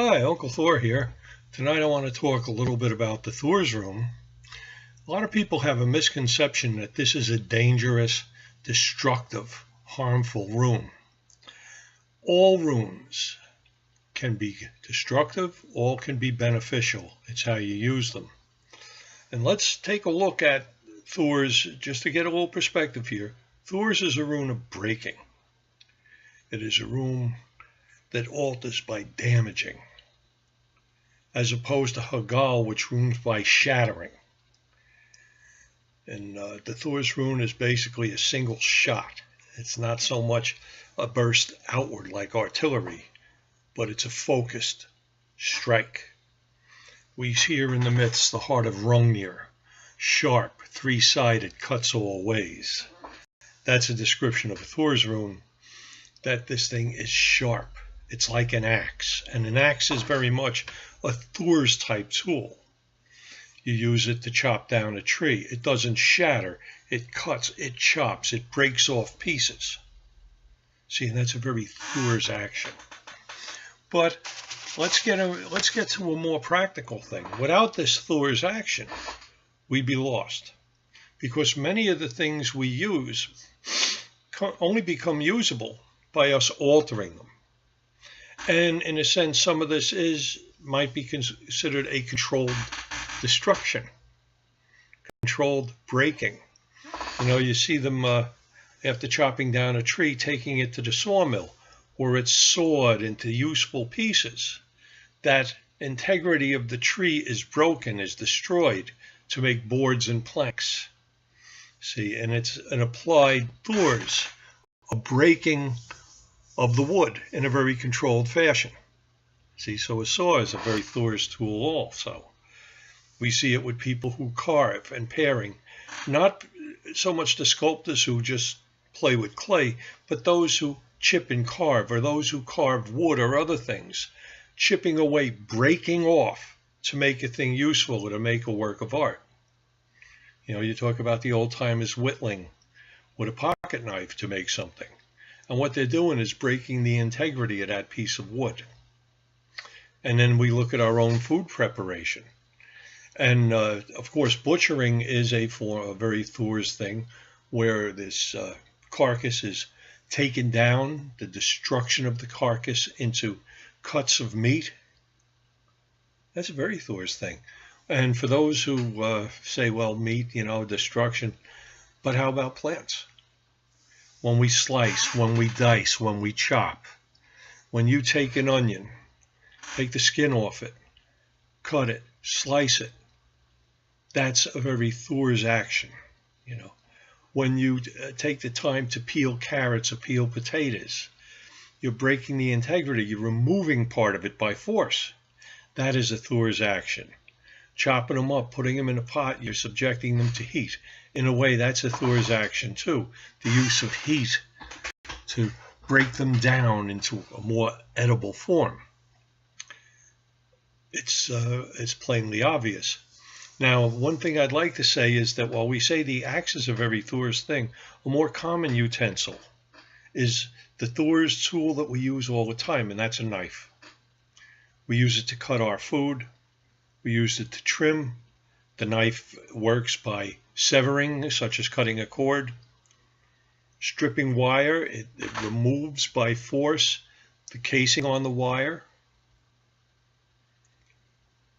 Hi, Uncle Thor here. Tonight I want to talk a little bit about the Thurs Rune. A lot of people have a misconception that this is a dangerous, destructive, harmful rune. All runes can be destructive, all can be beneficial. It's how you use them. And let's take a look at Thurs just to get a little perspective here. Thurs is a rune of breaking. It is a rune that alters by damaging, as opposed to Hagal, which runes by shattering. And the Thurs rune is basically a single shot. It's not so much a burst outward like artillery, but it's a focused strike. We hear in the midst the heart of Rungnir, sharp, three-sided, cuts all ways. That's a description of a Thurs rune, that this thing is sharp. It's like an axe, and an axe is very much a Thurs type tool. You use it to chop down a tree. It doesn't shatter, it cuts, it chops, it breaks off pieces. See, and that's a very Thurs action. But let's get to a more practical thing. Without this Thurs action, we'd be lost, because many of the things we use only become usable by us altering them. And in a sense, some of this might be considered a controlled destruction, controlled breaking. You know, you see them after chopping down a tree, taking it to the sawmill, where it's sawed into useful pieces. That integrity of the tree is broken, is destroyed to make boards and planks. See, and it's an applied Thurs, a breaking of the wood in a very controlled fashion. See, so a saw is a very Thurs tool also. We see it with people who carve and paring, not so much the sculptors who just play with clay, but those who chip and carve, or those who carve wood or other things, chipping away, breaking off to make a thing useful or to make a work of art. You know, you talk about the old timers whittling with a pocket knife to make something. And what they're doing is breaking the integrity of that piece of wood. And then we look at our own food preparation. And of course, butchering is a very Thurs thing, where this carcass is taken down, the destruction of the carcass into cuts of meat. That's a very Thurs thing. And for those who say, well, meat, you know, destruction, but how about plants? When we slice, when we dice, when we chop, when you take an onion, take the skin off it, cut it, slice it, that's a very Thurs action. You know, when you take the time to peel carrots or peel potatoes, you're breaking the integrity, you're removing part of it by force. That is a Thurs action. Chopping them up, putting them in a pot, you're subjecting them to heat. In a way, that's a Thurs action too. The use of heat to break them down into a more edible form. It's plainly obvious. Now, one thing I'd like to say is that while we say the axe is a very Thurs thing, a more common utensil is the Thurs tool that we use all the time, and that's a knife. We use it to cut our food. We use it to trim. The knife works by severing, such as cutting a cord. Stripping wire, it removes by force the casing on the wire.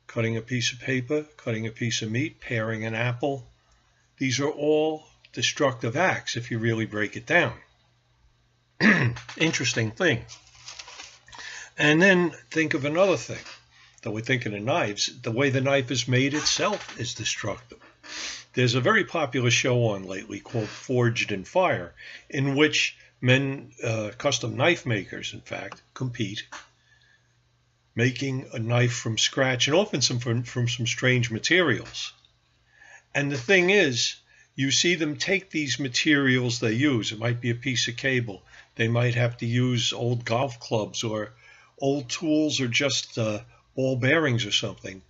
Cutting a piece of paper, cutting a piece of meat, paring an apple. These are all destructive acts if you really break it down. Interesting thing. And then think of another thing. Though we're thinking of knives, the way the knife is made itself is destructive. There's a very popular show on lately called Forged in Fire, in which men, custom knife makers, in fact, compete, making a knife from scratch, and often from some strange materials. And the thing is, you see them take these materials they use. It might be a piece of cable. They might have to use old golf clubs or old tools, or just ball bearings or something.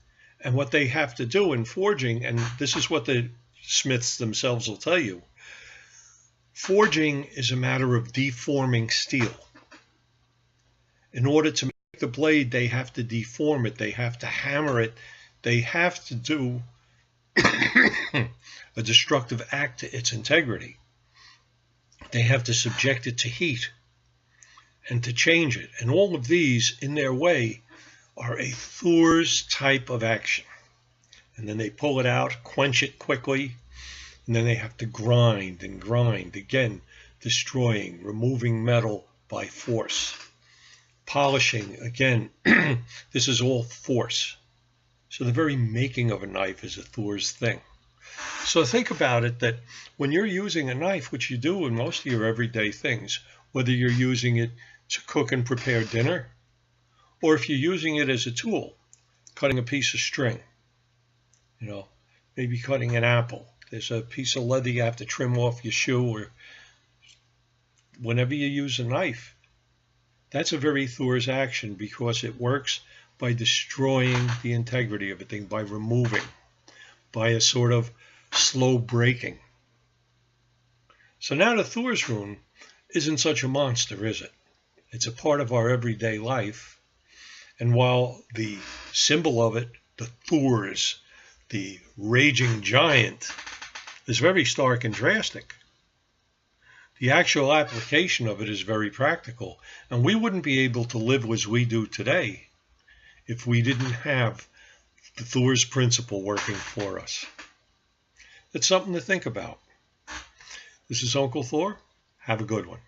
And what they have to do in forging, and this is what the smiths themselves will tell you, forging is a matter of deforming steel. In order to make the blade, they have to deform it, they have to hammer it, they have to do a destructive act to its integrity. They have to subject it to heat and to change it. And all of these, in their way, are a Thurs type of action. And then they pull it out, quench it quickly, and then they have to grind and grind, again, destroying, removing metal by force. Polishing, again, this is all force. So the very making of a knife is a Thurs thing. So think about it, that when you're using a knife, which you do in most of your everyday things, whether you're using it to cook and prepare dinner, or if you're using it as a tool, cutting a piece of string, maybe cutting an apple. There's a piece of leather you have to trim off your shoe, or whenever you use a knife, that's a very Thurs action, because it works by destroying the integrity of a thing, by removing, by a sort of slow breaking. So now the Thurs Rune isn't such a monster, is it? It's a part of our everyday life. And while the symbol of it, the Thurs, the raging giant, is very stark and drastic, the actual application of it is very practical. And we wouldn't be able to live as we do today if we didn't have the Thurs principle working for us. It's something to think about. This is Uncle Thor. Have a good one.